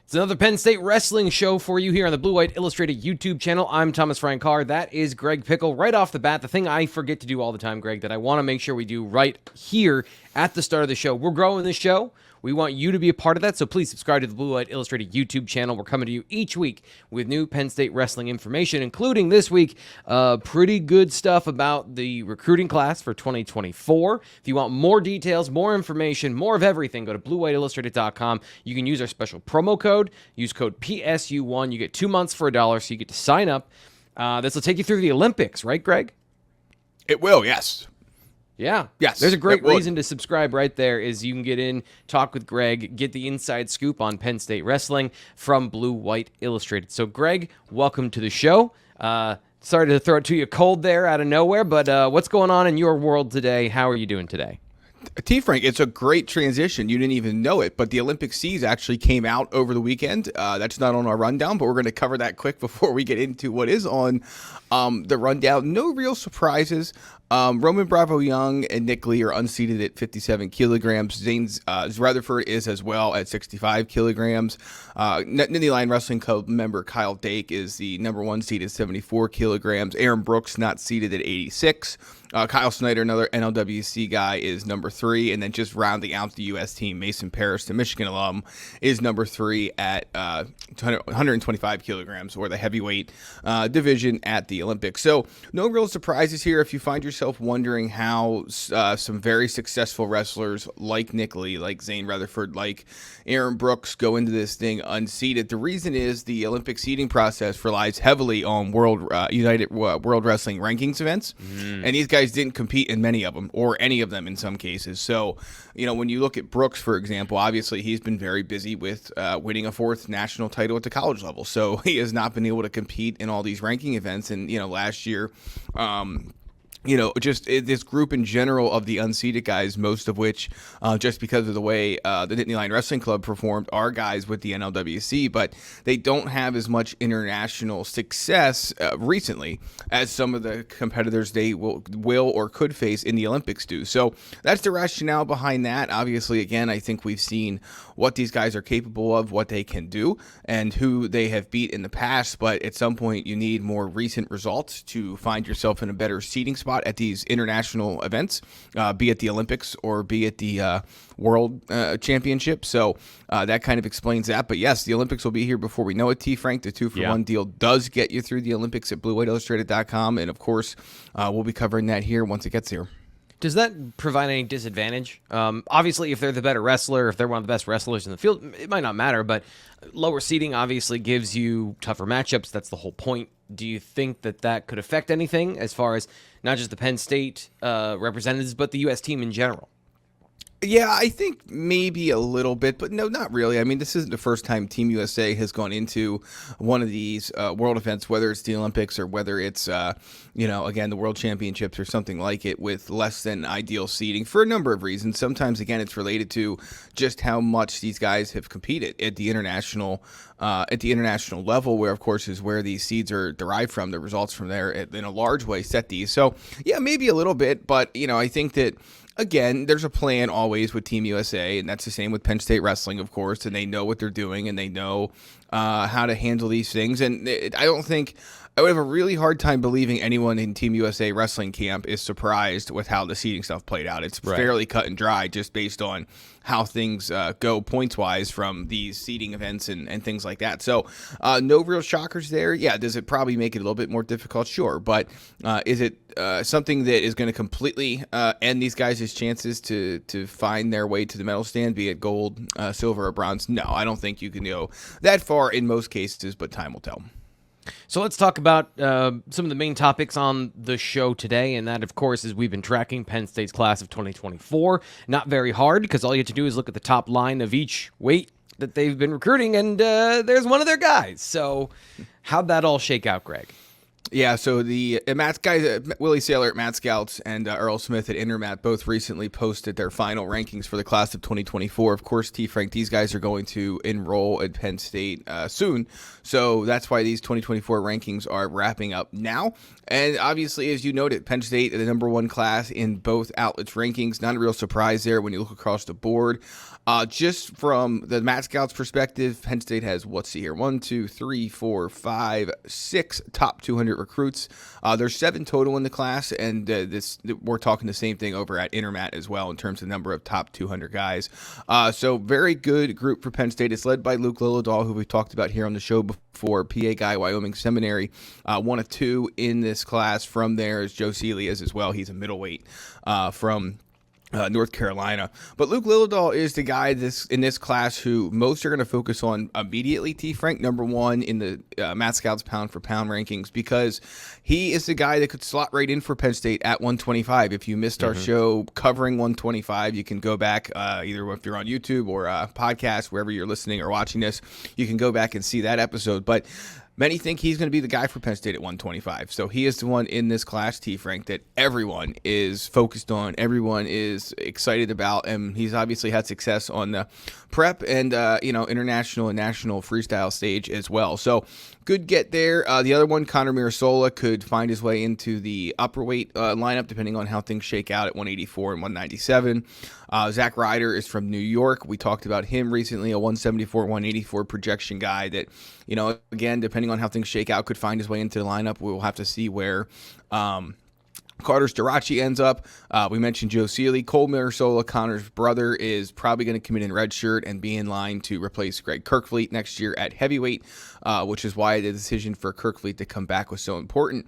It's another Penn State wrestling show for you here on the Blue White Illustrated YouTube channel. I'm Thomas Frank Carr. That is Greg Pickel. Right off the bat, the thing I forget to do all the time, Greg, that I want to make sure we do right here at the start of the show. We're growing this show. We want you to be a part of that, so please subscribe to the Blue White Illustrated YouTube channel. We're coming to you each week with new Penn State wrestling information, including this week, pretty good stuff about the recruiting class for 2024. If you want more details, more information, more of everything, go to bluewhiteillustrated.com. You can use our special promo code. Use code PSU1. You get 2 months for $1, so you get to sign up. This will take you through the Olympics, right, Greg? It will, yes. Yeah. Yes. There's a great reason to subscribe right there is you can get in, talk with Greg, get the inside scoop on Penn State wrestling from Blue White Illustrated. So, Greg, welcome to the show. Sorry to throw it to you cold there out of nowhere, but what's going on in your world today? How are you doing today? T. Frank, it's a great transition. You didn't even know it, but the Olympic Seas actually came out over the weekend. That's not on our rundown, but we're going to cover that quick before we get into what is on the rundown. No real surprises. Roman Bravo Young and Nick Lee are unseeded at 57 kilograms. Zane Rutherford is as well at 65 kilograms. Nittany Lions Wrestling Club member Kyle Dake is the number one seed at 74 kilograms. Aaron Brooks not seeded at 86. Kyle Snyder, another NLWC guy, is number 3. And then just rounding out the U.S. team, Mason Paris, the Michigan alum, is number 3 at 125 kilograms, or the heavyweight division at the Olympics. So no real surprises here. If you find yourself wondering how some very successful wrestlers like Nick Lee, like Zane Rutherford, like Aaron Brooks go into this thing unseeded, the reason is the Olympic seeding process relies heavily on United World Wrestling Rankings events, and these guys didn't compete in many of them, or any of them in some cases. So, when you look at Brooks, for example, obviously he's been very busy with winning a 4th national title at the college level. So he has not been able to compete in all these ranking events. And, last year, just this group in general of the unseeded guys, most of which, just because of the way the Nittany Lions Wrestling Club performed, are guys with the NLWC, but they don't have as much international success recently as some of the competitors they will or could face in the Olympics do. So that's the rationale behind that. Obviously, again, I think we've seen what these guys are capable of, what they can do, and who they have beat in the past, but at some point you need more recent results to find yourself in a better seeding spot at these international events, be it the Olympics or be it the World Championship. So that kind of explains that. But yes, the Olympics will be here before we know it, T. Frank. The 2-for-1 deal does get you through the Olympics at bluewhiteillustrated.com. And of course, we'll be covering that here once it gets here. Does that provide any disadvantage? Obviously, if they're the better wrestler, if they're one of the best wrestlers in the field, it might not matter, but lower seeding obviously gives you tougher matchups. That's the whole point. Do you think that could affect anything as far as not just the Penn State representatives, but the U.S. team in general? Yeah, I think maybe a little bit, but no, not really. I mean, this isn't the first time Team USA has gone into one of these world events, whether it's the Olympics or whether it's, again, the World Championships or something like it, with less than ideal seeding for a number of reasons. Sometimes, again, it's related to just how much these guys have competed at the international level, where, of course, is where these seeds are derived from. The results from there, in a large way, set these. So, yeah, maybe a little bit, but, I think that, again, there's a plan always with Team USA, and that's the same with Penn State Wrestling, of course, and they know what they're doing, and they know how to handle these things. And I would have a really hard time believing anyone in Team USA Wrestling camp is surprised with how the seeding stuff played out. It's fairly cut and dry just based on how things go points-wise from these seeding events and things like that. So no real shockers there. Yeah, does it probably make it a little bit more difficult? Sure. But is it something that is going to completely end these guys' chances to find their way to the medal stand, be it gold, silver, or bronze? No, I don't think you can go that far in most cases, but time will tell. So let's talk about some of the main topics on the show today, and that, of course, is we've been tracking Penn State's class of 2024. Not very hard, because all you have to do is look at the top line of each weight that they've been recruiting, and there's one of their guys. So how'd that all shake out, Greg? Yeah, so the Matt guys, Willie Saylor at MatScouts and Earl Smith at InterMat both recently posted their final rankings for the class of 2024. Of course, T. Frank, these guys are going to enroll at Penn State soon, so that's why these 2024 rankings are wrapping up now. And obviously, as you noted, Penn State, the number one class in both outlets' rankings. Not a real surprise there when you look across the board. Just from the MatScouts perspective, Penn State has, let's see here, 1, 2, 3, 4, 5, 6 top 200 recruits. There's 7 total in the class, and we're talking the same thing over at InterMat as well in terms of number of top 200 guys. So very good group for Penn State. It's led by Luke Lilledahl, who we've talked about here on the show before, PA guy, Wyoming Seminary, 1 of 2 in this class. From there is Joe Sealey as well. He's a middleweight from North Carolina. But Luke Lilledahl is the guy in this class who most are going to focus on immediately, T. Frank, number 1 in the MatScouts pound for pound rankings, because he is the guy that could slot right in for Penn State at 125. If you missed our show covering 125, you can go back, either if you're on YouTube or podcast, wherever you're listening or watching this, you can go back and see that episode. But many think he's going to be the guy for Penn State at 125. So he is the one in this class, T. Frank, that everyone is focused on, everyone is excited about, and he's obviously had success on the prep and international and national freestyle stage as well. So good get there. The other one, Connor Mirasola, could find his way into the upper weight lineup depending on how things shake out at 184 and 197. Zack Ryder is from New York. We talked about him recently, a 174, 184 projection guy that, again, depending on how things shake out, could find his way into the lineup. We will have to see where Carter Starachi ends up. We mentioned Joe Sealey. Cole Mirasola, Connor's brother, is probably going to come in red shirt and be in line to replace Greg Kirkfleet next year at heavyweight, which is why the decision for Kirkfleet to come back was so important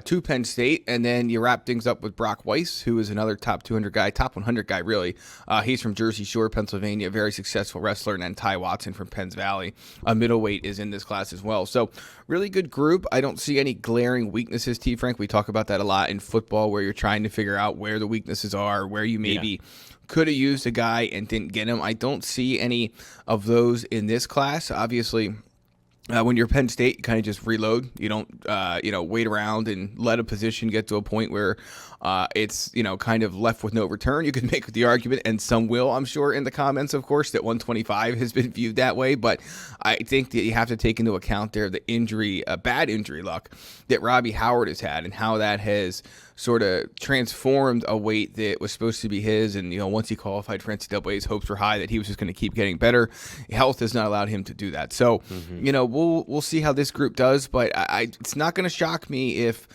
to Penn State. And then you wrap things up with Brock Weiss, who is another top 200 guy, top 100 guy, really. He's from Jersey Shore, Pennsylvania, a very successful wrestler. And then Ty Watson from Penns Valley, a middleweight, is in this class as well. So really good group. I don't see any glaring weaknesses, T. Frank. We talk about that a lot in football, where you're trying to figure out where the weaknesses are, where you maybe could have used a guy and didn't get him. I don't see any of those in this class. Obviously, when you're Penn State, you kind of just reload. You don't, wait around and let a position get to a point where it's, kind of left with no return. You can make the argument, and some will, I'm sure, in the comments, of course, that 125 has been viewed that way. But I think that you have to take into account there the injury, bad injury luck that Robbie Howard has had, and how that has sort of transformed a weight that was supposed to be his. And, once he qualified for NCAA, his hopes were high that he was just going to keep getting better. Health has not allowed him to do that. So, we'll see how this group does, but it's not going to shock me if,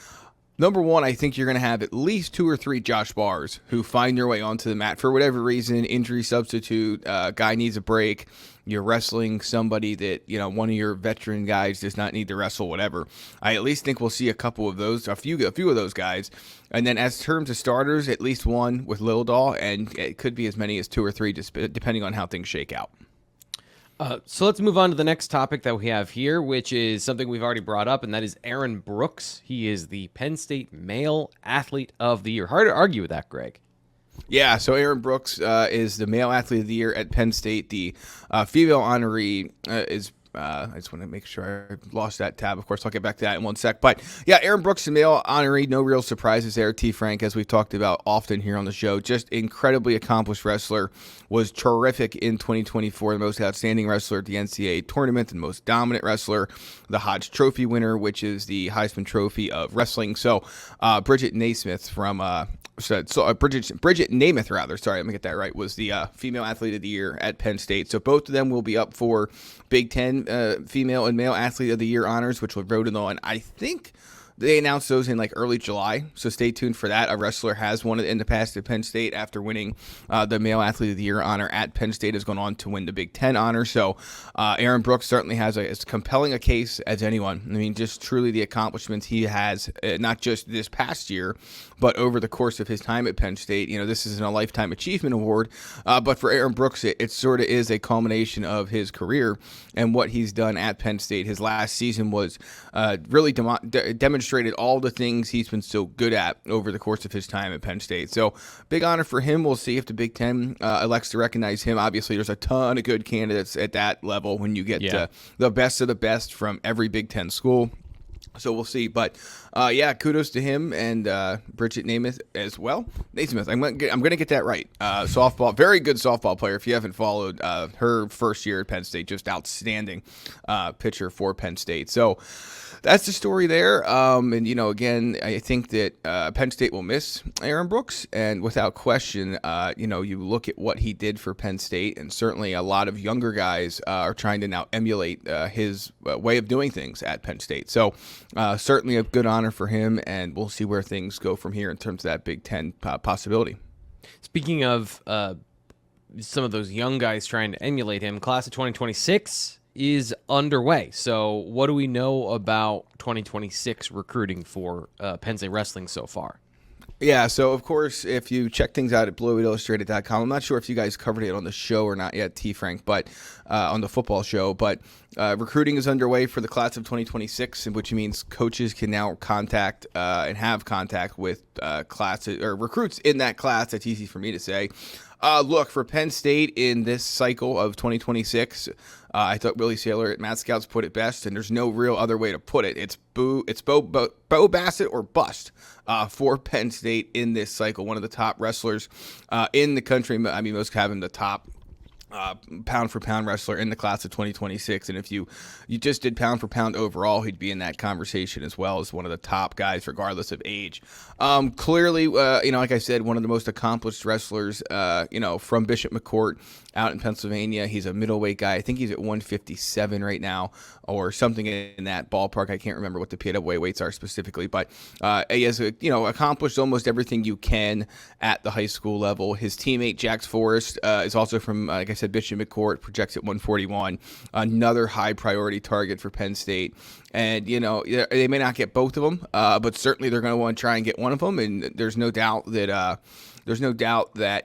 number one, I think you're going to have at least 2 or 3 Josh Bars who find their way onto the mat for whatever reason, injury substitute, guy needs a break. You're wrestling somebody that, one of your veteran guys does not need to wrestle, whatever. I at least think we'll see a couple of those, a few of those guys. And then as terms of starters, at least 1 with Lilledahl, and it could be as many as 2 or 3, just depending on how things shake out. So let's move on to the next topic that we have here, which is something we've already brought up, and that is Aaron Brooks. He is the Penn State Male Athlete of the Year. Hard to argue with that, Greg. Yeah, so Aaron Brooks is the Male Athlete of the Year at Penn State. The female honoree is... I just want to make sure I lost that tab. Of course, I'll get back to that in one sec. But yeah, Aaron Brooks, the male honoree, no real surprises there. T. Frank, as we've talked about often here on the show, just incredibly accomplished wrestler, was terrific in 2024, the most outstanding wrestler at the NCAA tournament, and most dominant wrestler, the Hodge Trophy winner, which is the Heisman Trophy of wrestling. So Bridget Naismith from Bridget Namath, rather. Sorry, let me get that right. Was the female athlete of the year at Penn State. So both of them will be up for Big Ten female and male athlete of the year honors, which will voted on. I think they announced those in early July, so stay tuned for that. A wrestler has won it in the past at Penn State after winning the Male Athlete of the Year honor at Penn State, has gone on to win the Big Ten honor. So Aaron Brooks certainly has as compelling a case as anyone. I mean, just truly the accomplishments he has, not just this past year, but over the course of his time at Penn State. This isn't a Lifetime Achievement Award, but for Aaron Brooks, it sort of is a culmination of his career and what he's done at Penn State. His last season was really demonstrated all the things he's been so good at over the course of his time at Penn State. So big honor for him. We'll see if the Big Ten elects to recognize him. Obviously, there's a ton of good candidates at that level when you get the best of the best from every Big Ten school. So we'll see, but yeah, kudos to him and Bridget Naismith as well. Naismith, I'm gonna get that right. Softball, very good softball player. If you haven't followed her first year at Penn State, just outstanding pitcher for Penn State. So that's the story there. And again, I think that Penn State will miss Aaron Brooks, and without question, you look at what he did for Penn State, and certainly a lot of younger guys are trying to now emulate his way of doing things at Penn State. So certainly a good honor for him, and we'll see where things go from here in terms of that Big Ten possibility. Speaking of some of those young guys trying to emulate him, class of 2026 is underway. So what do we know about 2026 recruiting for Penn State wrestling so far? Yeah, so of course, if you check things out at BlueWheatIllustrated.com, I'm not sure if you guys covered it on the show or not yet, T. Frank, but on the football show, but recruiting is underway for the class of 2026, which means coaches can now contact and have contact with classes or recruits in that class. That's easy for me to say. Look, for Penn State in this cycle of 2026, I thought Willie Saylor at MatScouts put it best, and there's no real other way to put it. It's Bo Bassett or bust for Penn State in this cycle. One of the top wrestlers in the country. I mean, most having the top pound-for-pound wrestler in the class of 2026. And if you just did pound-for-pound overall, he'd be in that conversation as well as one of the top guys, regardless of age. Clearly, like I said, one of the most accomplished wrestlers, from Bishop McCourt out in Pennsylvania. He's a middleweight guy. I think he's at 157 right now or something in that ballpark. I can't remember what the PWA weights are specifically, but he has, accomplished almost everything you can at the high school level. His teammate, Jax Forrest, is also from, like I said, Bishop McCourt, projects at 141, another high priority target for Penn State. And, they may not get both of them, but certainly they're going to want to try and get one of them. And there's no doubt that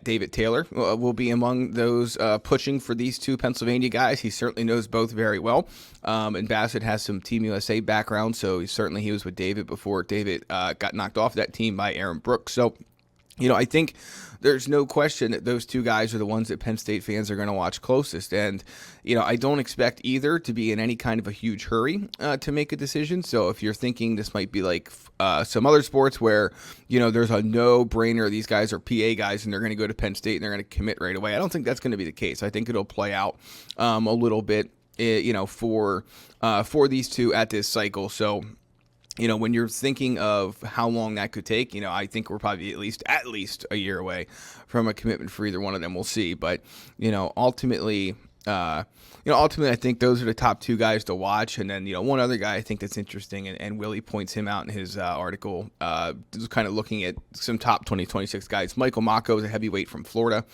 David Taylor will be among those pushing for these two Pennsylvania guys. He certainly knows both very well. And Bassett has some Team USA background, so he was with David before David got knocked off that team by Aaron Brooks. So, I think there's no question that those two guys are the ones that Penn State fans are going to watch closest. And, I don't expect either to be in any kind of a huge hurry to make a decision. So if you're thinking this might be like some other sports where, there's a no-brainer, these guys are PA guys and they're going to go to Penn State and they're going to commit right away, I don't think that's going to be the case. I think it'll play out a little bit, for these two at this cycle. So, when you're thinking of how long that could take, I think we're probably at least a year away from a commitment for either one of them. We'll see. But, ultimately, I think those are the top two guys to watch. And then, one other guy I think that's interesting, and Willie points him out in his article, just kind of looking at some top 2026 guys. Michael Mako is a heavyweight from Florida.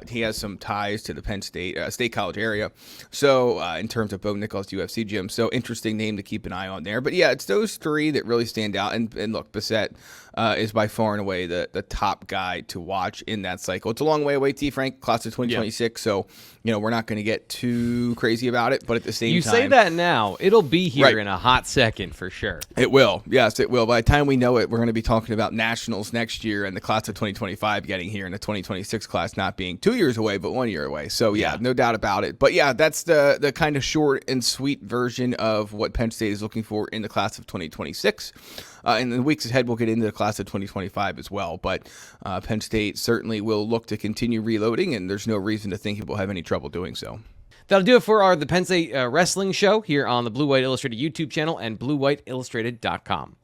He has some ties to the Penn State State College area. So in terms of Bo Nichols UFC gym, so interesting name to keep an eye on there. But yeah, it's those three that really stand out. And look, Bassett is by far and away the top guy to watch in that cycle. It's a long way away, T. Frank, class of 2026. Yeah. So, we're not going to get too crazy about it, but at the same time... You say that now. It'll be here right in a hot second for sure. It will. Yes, it will. By the time we know it, we're going to be talking about nationals next year and the class of 2025 getting here and the 2026 class not being 2 years away, but 1 year away. So, yeah, no doubt about it. But, yeah, that's the kind of short and sweet version of what Penn State is looking for in the class of 2026. In the weeks ahead, we'll get into the class of 2025 as well. But Penn State certainly will look to continue reloading, and there's no reason to think it will have any trouble doing so. That'll do it for the Penn State Wrestling Show here on the Blue White Illustrated YouTube channel and BlueWhiteIllustrated.com.